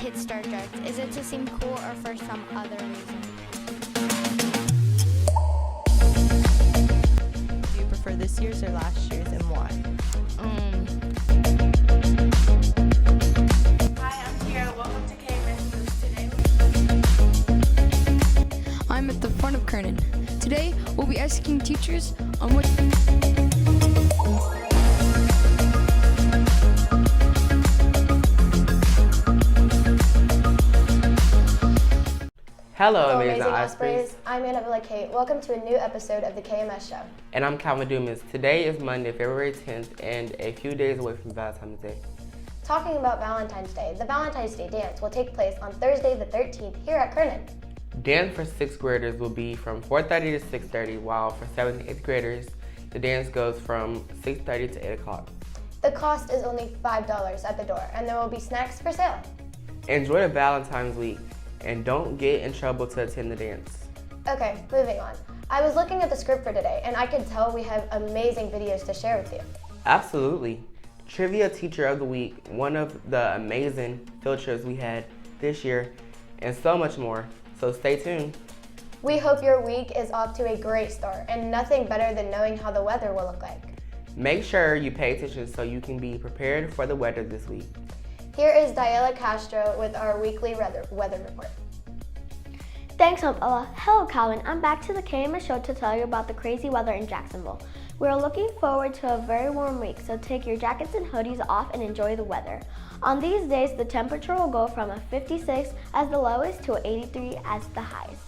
hit Star Trek? Is it to seem cool or for some other reason? Do you prefer this year's or last year's, and why? Hi, I'm Kira. Welcome to KMS Show today. I'm at the front of Kernan. Today, we'll be asking teachers on what... Hello, Amazing Ospreys. I'm Annabella Kate. Welcome to a new episode of the KMS Show. And I'm Calvin Dumas. Today is Monday, February 10th, and a few days away from Valentine's Day. Talking about Valentine's Day, the Valentine's Day dance will take place on Thursday the 13th here at Kernan. Dance for 6th graders will be from 4:30 to 6:30, while for 7th and 8th graders, the dance goes from 6:30 to 8 o'clock. The cost is only $5 at the door, and there will be snacks for sale. Enjoy the Valentine's week, and don't get in trouble to attend the dance. Okay, moving on. I was looking at the script for today, and I can tell we have amazing videos to share with you. Absolutely. Trivia Teacher of the Week, one of the amazing field trips we had this year, and so much more. So stay tuned. We hope your week is off to a great start, and nothing better than knowing how the weather will look like. Make sure you pay attention so you can be prepared for the weather this week. Here is Dalyla Castro with our weekly weather report. Thanks, Annabella. Hello, Calvin. I'm back to the KMS Show to tell you about the crazy weather in Jacksonville. We're looking forward to a very warm week, so take your jackets and hoodies off and enjoy the weather. On these days, the temperature will go from a 56 as the lowest to 83 as the highest.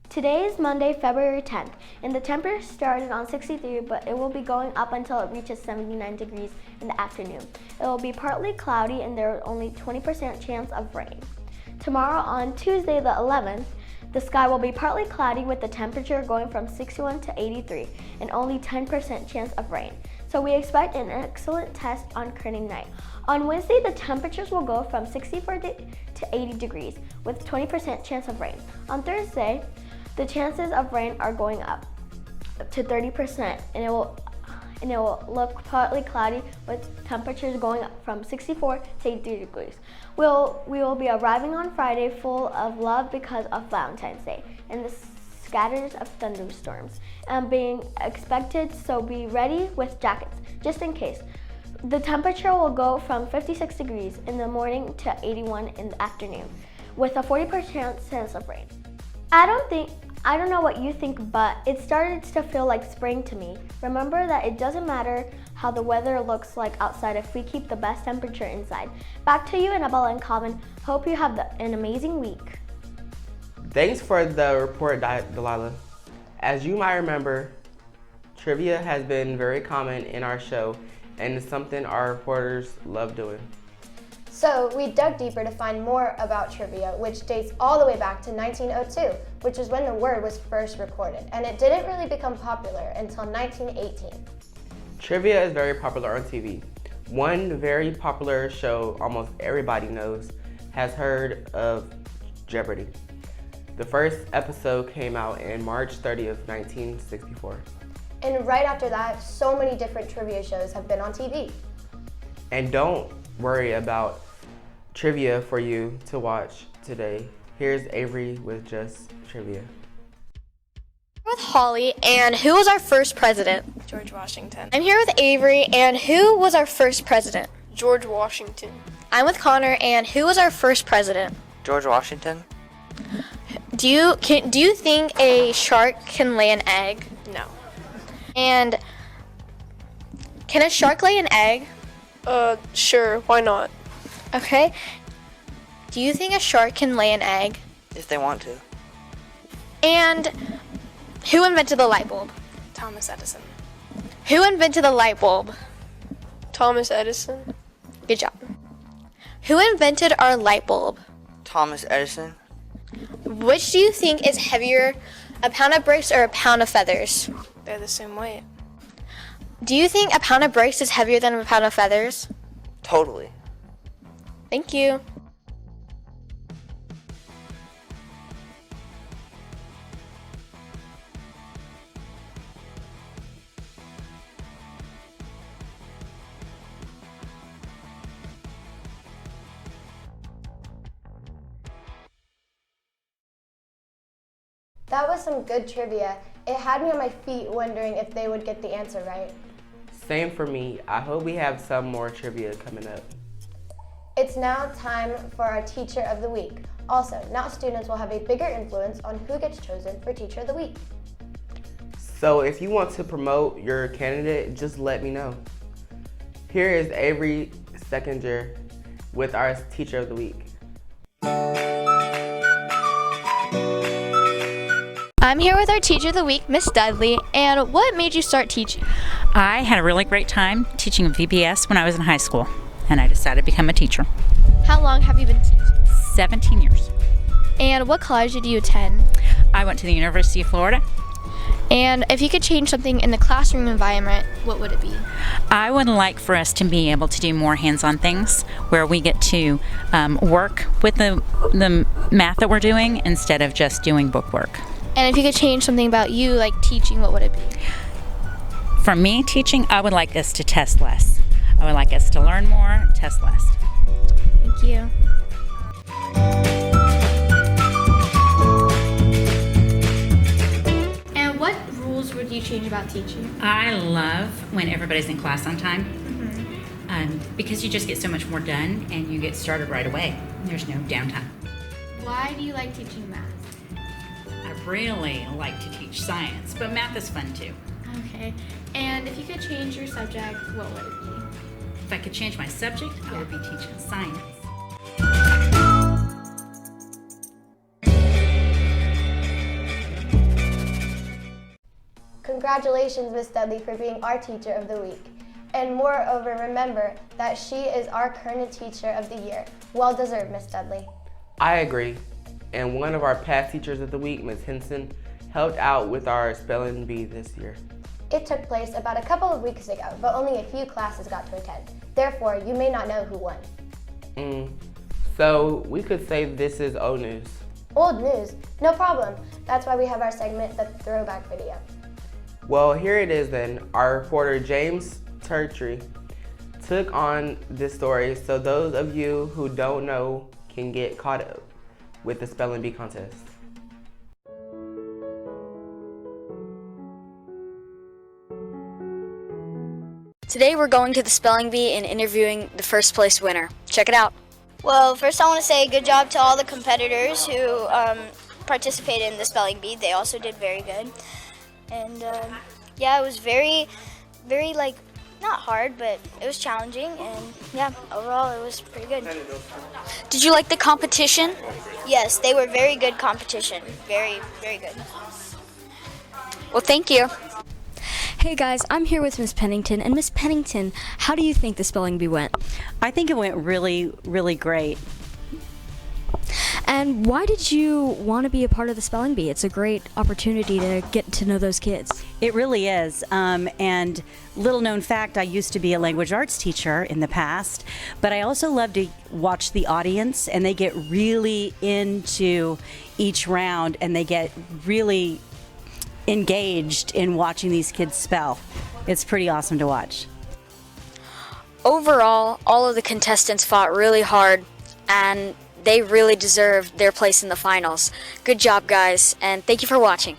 Today is Monday, February 10th, and the temperature started on 63, but it will be going up until it reaches 79 degrees in the afternoon. It will be partly cloudy, and there is only 20% chance of rain. Tomorrow, on Tuesday the 11th, the sky will be partly cloudy with the temperature going from 61 to 83 and only 10% chance of rain. So we expect an excellent test on Kernan night. On Wednesday, the temperatures will go from 64 to 80 degrees with 20% chance of rain. On Thursday, the chances of rain are going up to 30%, and it will look partly cloudy with temperatures going up from 64 to 83 degrees. We will be arriving on Friday full of love because of Valentine's Day and the scatters of thunderstorms being expected, so be ready with jackets just in case. The temperature will go from 56 degrees in the morning to 81 in the afternoon with a 40% chance of rain. I don't know what you think, but it started to feel like spring to me. Remember that it doesn't matter how the weather looks like outside if we keep the best temperature inside. Back to you, Annabella and Calvin. Hope you have an amazing week. Thanks for the report, Dalyla. As you might remember, trivia has been very common in our show, and it's something our reporters love doing. So we dug deeper to find more about trivia, which dates all the way back to 1902, which is when the word was first recorded, and it didn't really become popular until 1918. Trivia is very popular on TV. One very popular show almost everybody knows has heard of Jeopardy! The first episode came out in March 30th, 1964. And right after that, so many different trivia shows have been on TV. And don't worry about trivia for you to watch today. Here's Avery with just trivia. With Holly, and who was our first president? George Washington. I'm here with Avery, and who was our first president? George Washington. I'm with Connor, and who was our first president? George Washington. Do you think a shark can lay an egg? No. And can a shark lay an egg? Sure, why not? Okay. Do you think a shark can lay an egg? If they want to. And who invented the light bulb? Thomas Edison. Who invented the light bulb? Thomas Edison. Good job. Who invented our light bulb? Thomas Edison. Which do you think is heavier, a pound of bricks or a pound of feathers? They're the same weight. Do you think a pound of bricks is heavier than a pound of feathers? Totally. Thank you. That was some good trivia. It had me on my feet wondering if they would get the answer right. Same for me. I hope we have some more trivia coming up. It's now time for our Teacher of the Week. Also, now students will have a bigger influence on who gets chosen for Teacher of the Week. So if you want to promote your candidate, just let me know. Here is Avery Seconder with our Teacher of the Week. I'm here with our Teacher of the Week, Miss Dudley, and what made you start teaching? I had a really great time teaching VBS when I was in high school, and I decided to become a teacher. How long have you been teaching? 17 years. And what college did you attend? I went to the University of Florida. And if you could change something in the classroom environment, what would it be? I would like for us to be able to do more hands-on things where we get to work with the math that we're doing instead of just doing book work. And if you could change something about you, like teaching, what would it be? For me, teaching, I would like us to test less. I would like us to learn more, test less. Thank you. And what rules would you change about teaching? I love when everybody's in class on time because you just get so much more done and you get started right away. There's no downtime. Why do you like teaching math? I really like to teach science, but math is fun too. Okay. And if you could change your subject, what would it be? If I could change my subject, I would be teaching science. Congratulations, Miss Dudley, for being our Teacher of the Week. And moreover, remember that she is our Kernan Teacher of the Year. Well deserved, Miss Dudley. I agree. And one of our past Teachers of the Week, Ms. Henson, helped out with our spelling bee this year. It took place about a couple of weeks ago, but only a few classes got to attend. Therefore, you may not know who won. So we could say this is old news. Old news? No problem. That's why we have our segment, the Throwback Video. Well, here it is then. Our reporter James Turtrey took on this story so those of you who don't know can get caught up with the spelling bee contest. Today we're going to the spelling bee and interviewing the first place winner. Check it out. Well, first I want to say good job to all the competitors who participated in the spelling bee. They also did very good. And yeah, it was very, like, not hard, but it was challenging. And yeah, overall it was pretty good. Did you like the competition? Yes, they were very good competition. Very, very good. Well, thank you. Hey guys, I'm here with Miss Pennington. And Miss Pennington, how do you think the spelling bee went? I think it went really, really great. And why did you want to be a part of the spelling bee? It's a great opportunity to get to know those kids. It really is. And little known fact, I used to be a language arts teacher in the past, but I also love to watch the audience, and they get really into each round, and they get really engaged in watching these kids spell. It's pretty awesome to watch. Overall, all of the contestants fought really hard, and they really deserved their place in the finals. Good job, guys, and thank you for watching.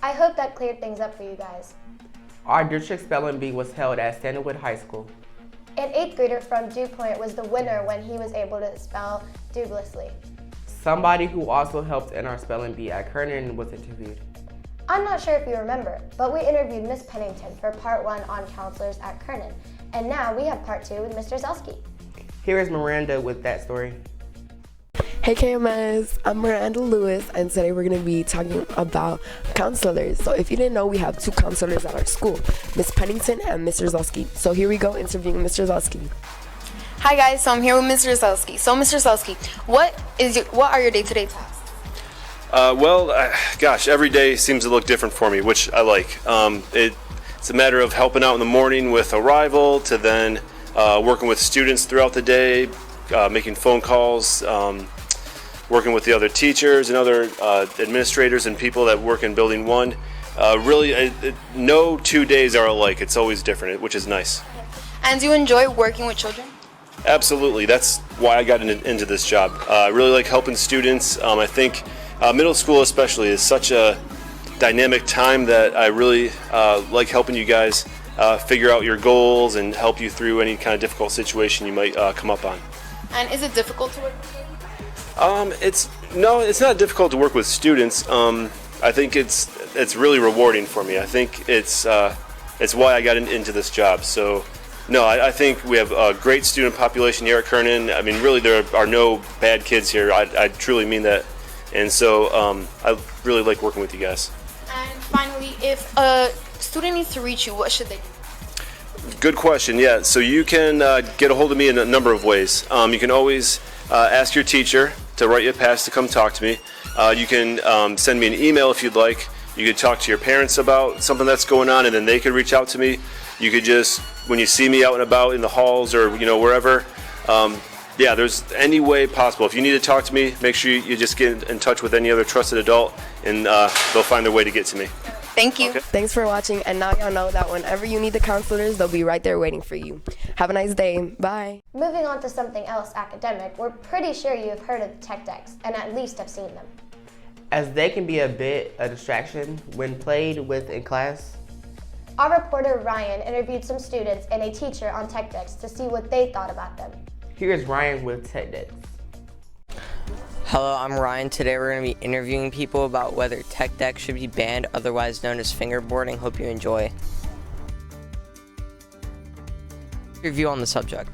I hope that cleared things up for you guys. Our district spelling bee was held at Sandalwood High School. An 8th grader from Dew Point was the winner when he was able to spell dubiously. Somebody who also helped in our spelling bee at Kernan was interviewed. I'm not sure if you remember, but we interviewed Miss Pennington for part 1 on counselors at Kernan. And now we have part 2 with Mr. Zelski. Here is Miranda with that story. Hey KMS, I'm Miranda Lewis, and today we're going to be talking about counselors. So if you didn't know, we have 2 counselors at our school, Miss Pennington and Mr. Zelski. So here we go, interviewing Mr. Zelski. Hi guys, so I'm here with Mr. Zelski. So Mr. Zelski, what are your day-to-day tasks? Gosh, every day seems to look different for me, which I like. It's a matter of helping out in the morning with arrival, to then working with students throughout the day, making phone calls, working with the other teachers and other administrators and people that work in Building 1. Really, no 2 days are alike. It's always different, which is nice. And do you enjoy working with children? Absolutely. That's why I got into this job. I really like helping students. I think middle school especially is such a dynamic time that I really like helping you guys figure out your goals and help you through any kind of difficult situation you might come up on. And is it difficult to work with children? It's not difficult to work with students. I think it's really rewarding for me. I think it's why I got into this job. So, no, I think we have a great student population here at Kernan. I mean, really, there are no bad kids here. I truly mean that. And so I really like working with you guys. And finally, if a student needs to reach you, what should they do? Good question, yeah. So you can get a hold of me in a number of ways. You can always ask your teacher to write you a pass to come talk to me. You can send me an email if you'd like. You could talk to your parents about something that's going on, and then they could reach out to me. You could just, when you see me out and about in the halls or wherever, there's any way possible. If you need to talk to me, make sure you just get in touch with any other trusted adult, and they'll find their way to get to me. Thank you. Okay. Thanks for watching, and now y'all know that whenever you need the counselors, they'll be right there waiting for you. Have a nice day. Bye. Moving on to something else academic, we're pretty sure you have heard of the tech decks and at least have seen them. As they can be a distraction when played with in class. Our reporter Ryan interviewed some students and a teacher on tech decks to see what they thought about them. Here's Ryan with tech decks. Hello, I'm Ryan. Today we're going to be interviewing people about whether tech decks should be banned, otherwise known as fingerboarding. Hope you enjoy. Your view on the subject.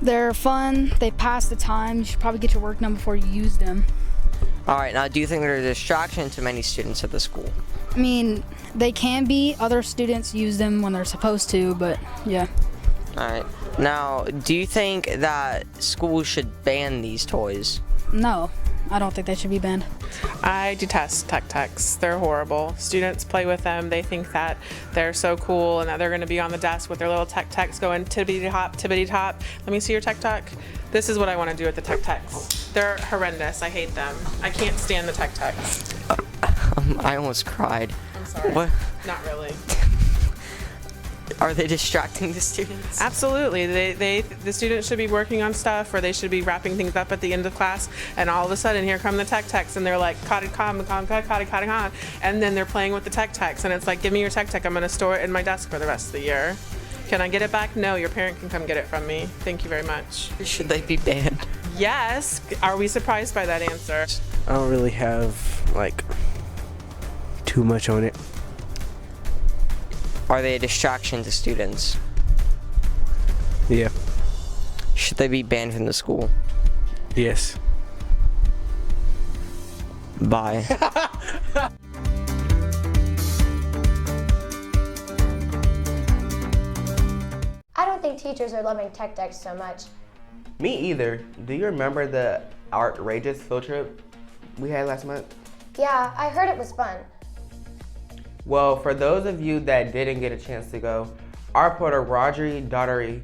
They're fun, they pass the time, you should probably get your work done before you use them. Alright, now do you think they're a distraction to many students at the school? I mean, they can be. Other students use them when they're supposed to, but yeah. Alright, now do you think that schools should ban these toys? No, I don't think they should be banned. I detest tech techs. They're horrible. Students play with them. They think that they're so cool and that they're going to be on the desk with their little tech techs going tippity top, tippity top. Let me see your tech tech. This is what I want to do with the tech techs. They're horrendous. I hate them. I can't stand the tech techs. I almost cried. I'm sorry. What? Not really. Are they distracting the students? Absolutely. The students should be working on stuff, or they should be wrapping things up at the end of class, and all of a sudden here come the tech techs, and they're like, and then they're playing with the tech techs, and it's like, give me your tech tech, I'm going to store it in my desk for the rest of the year. Can I get it back? No, your parent can come get it from me. Thank you very much. Should they be banned? Yes. Are we surprised by that answer? I don't really have, too much on it. Are they a distraction to students? Yeah. Should they be banned from the school? Yes. Bye. I don't think teachers are loving tech decks so much. Me either. Do you remember the outrageous field trip we had last month? Yeah, I heard it was fun. Well, for those of you that didn't get a chance to go, our reporter Rodri Daughtery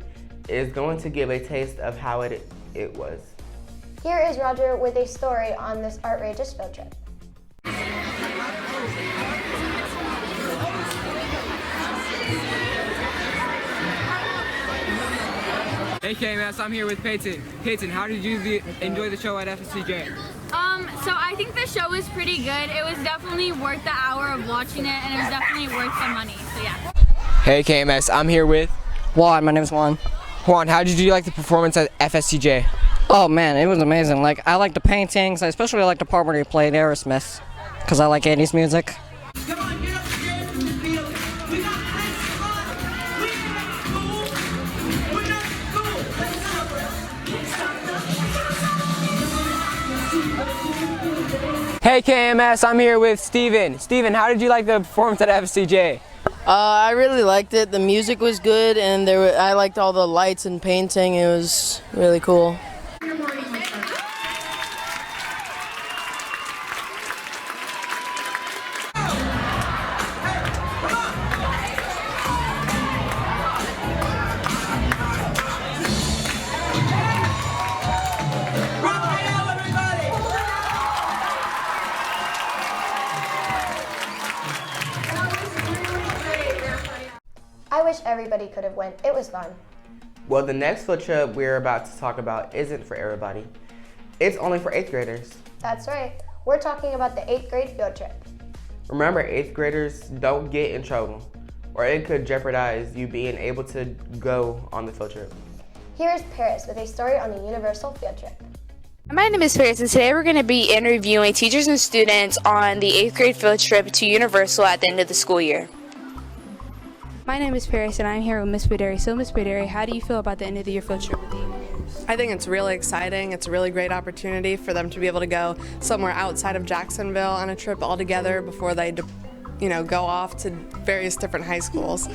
is going to give a taste of how it was. Here is Roger with a story on this outrageous field trip. Hey KMS, I'm here with Peyton. Peyton, how did you enjoy the show at FSCJ? So I think the show was pretty good. It was definitely worth the hour of watching it, and it was definitely worth the money, so yeah. Hey KMS, I'm here with Juan. My name's Juan. Juan. How did you like the performance at FSCJ? Oh man, it was amazing. I like the paintings. I especially like the part where he played Aerosmith, because I like 80s music. Hey KMS, I'm here with Steven. Steven, how did you like the performance at FSCJ? I really liked it. The music was good, and I liked all the lights and painting. It was really cool. everybody could have went. It was fun. Well, the next field trip we're about to talk about isn't for everybody. It's only for 8th graders. That's right. We're talking about the 8th grade field trip. Remember, 8th graders don't get in trouble, or it could jeopardize you being able to go on the field trip. Here is Paris with a story on the Universal field trip. My name is Paris, and today we're going to be interviewing teachers and students on the 8th grade field trip to Universal at the end of the school year. My name is Paris, and I'm here with Miss Baderi. So, Miss Baderi, how do you feel about the end of the year field trip with the Eagles? I think it's really exciting. It's a really great opportunity for them to be able to go somewhere outside of Jacksonville on a trip all together before they, go off to various different high schools.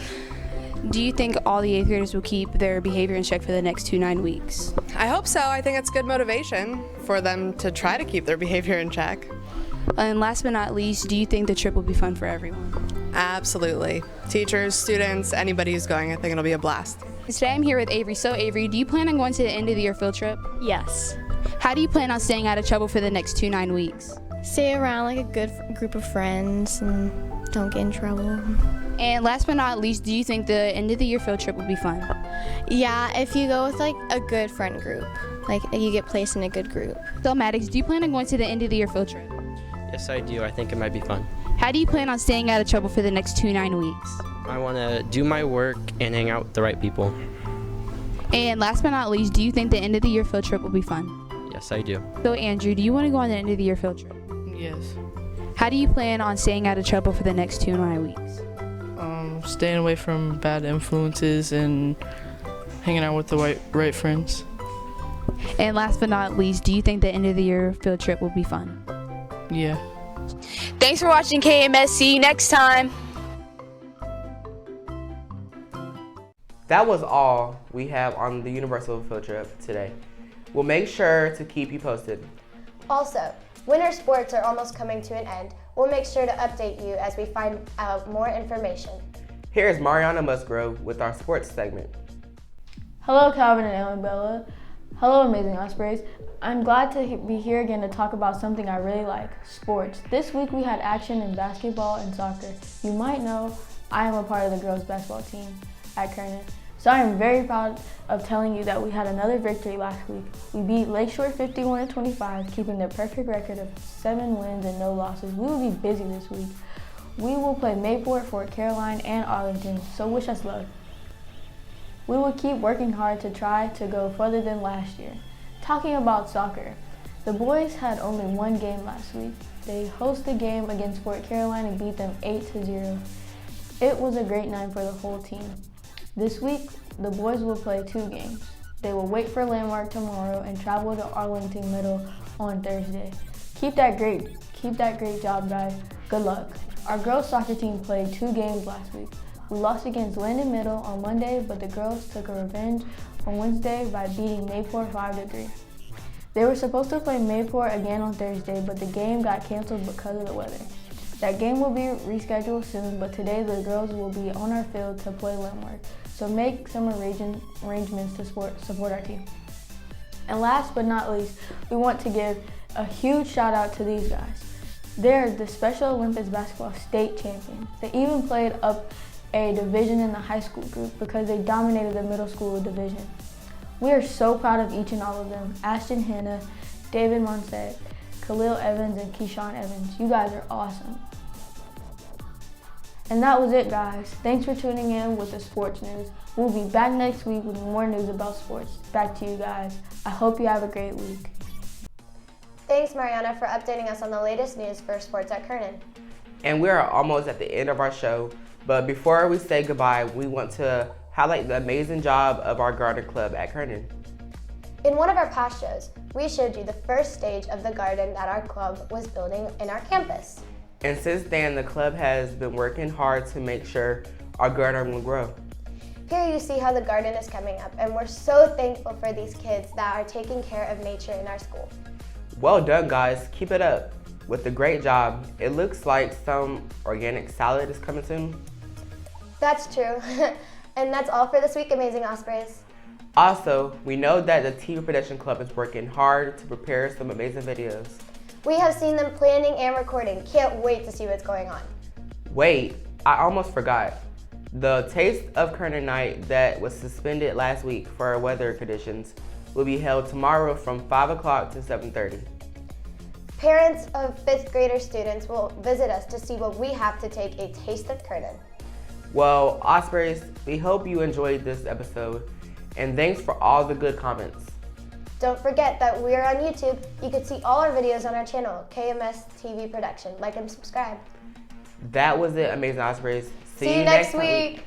Do you think all the 8th graders will keep their behavior in check for the next 9 weeks? I hope so. I think it's good motivation for them to try to keep their behavior in check. And last but not least, do you think the trip will be fun for everyone? Absolutely. Teachers, students, anybody who's going, I think it'll be a blast. Today I'm here with Avery. So Avery, do you plan on going to the end of the year field trip? Yes. How do you plan on staying out of trouble for the next 9 weeks? Stay around like a good group of friends and don't get in trouble. And last but not least, do you think the end of the year field trip will be fun? Yeah, if you go with like a good friend group, like you get placed in a good group. So Maddox, do you plan on going to the end of the year field trip? Yes, I do. I think it might be fun. How do you plan on staying out of trouble for the next 9 weeks? I want to do my work and hang out with the right people. And last but not least, do you think the end of the year field trip will be fun? Yes, I do. So Andrew, do you want to go on the end of the year field trip? Yes. How do you plan on staying out of trouble for the next 9 weeks? Staying away from bad influences and hanging out with the right friends. And last but not least, do you think the end of the year field trip will be fun? Yeah. Thanks for watching KMS. See you next time. That was all we have on the Universal field trip today. We'll make sure to keep you posted. Also, winter sports are almost coming to an end. We'll make sure to update you as we find out more information. Here's Mariona Musgrove with our sports segment. Hello, Calvin and Annabella. Hello, Amazing Ospreys. I'm glad to be here again to talk about something I really like, sports. This week we had action in basketball and soccer. You might know I am a part of the girls basketball team at Kernan. So I am very proud of telling you that we had another victory last week. We beat Lakeshore 51-25, keeping the perfect record of 7 wins and no losses. We will be busy this week. We will play Mayport, Fort Caroline, and Arlington, so wish us luck. We will keep working hard to try to go further than last year. Talking about soccer, the boys had only one game last week. They hosted a game against Fort Caroline and beat them 8-0. It was a great night for the whole team. This week, the boys will play 2 games. They will wait for Landmark tomorrow and travel to Arlington Middle on Thursday. Keep that great job, guys. Good luck. Our girls soccer team played 2 games last week. We lost against Landon Middle on Monday, but the girls took a revenge on Wednesday by beating Mayport 5-3. They were supposed to play Mayport again on Thursday, but the game got canceled because of the weather. That game will be rescheduled soon, but today the girls will be on our field to play Landmark, so make some arrangements to support our team. And last but not least, we want to give a huge shout out to these guys. They're the Special Olympics basketball state champions. They even played up a division in the high school group because they dominated the middle school division. We are so proud of each and all of them. Ashton Hanna, David Monset, Khalil Evans, and Keyshawn Evans. You guys are awesome. And that was it, guys. Thanks for tuning in with the sports news. We'll be back next week with more news about sports. Back to you guys. I hope you have a great week. Thanks, Mariona, for updating us on the latest news for sports at Kernan. And we are almost at the end of our show, but before we say goodbye, we want to highlight the amazing job of our garden club at Kernan. In one of our past shows, we showed you the first stage of the garden that our club was building in our campus. And since then, the club has been working hard to make sure our garden will grow. Here you see how the garden is coming up, and we're so thankful for these kids that are taking care of nature in our school. Well done, guys. Keep it up with the great job. It looks like some organic salad is coming soon. That's true. And that's all for this week, Amazing Ospreys. Also, we know that the TV Production Club is working hard to prepare some amazing videos. We have seen them planning and recording. Can't wait to see what's going on. Wait, I almost forgot. The Taste of Kerner night that was suspended last week for weather conditions will be held tomorrow from 5 o'clock to 7:30. Parents of 5th grader students will visit us to see what we have to take a taste of Kerner. Well, Ospreys, we hope you enjoyed this episode, and thanks for all the good comments. Don't forget that we are on YouTube. You can see all our videos on our channel, KMS TV Production. Like and subscribe. That was it, Amazing Ospreys. See you next week.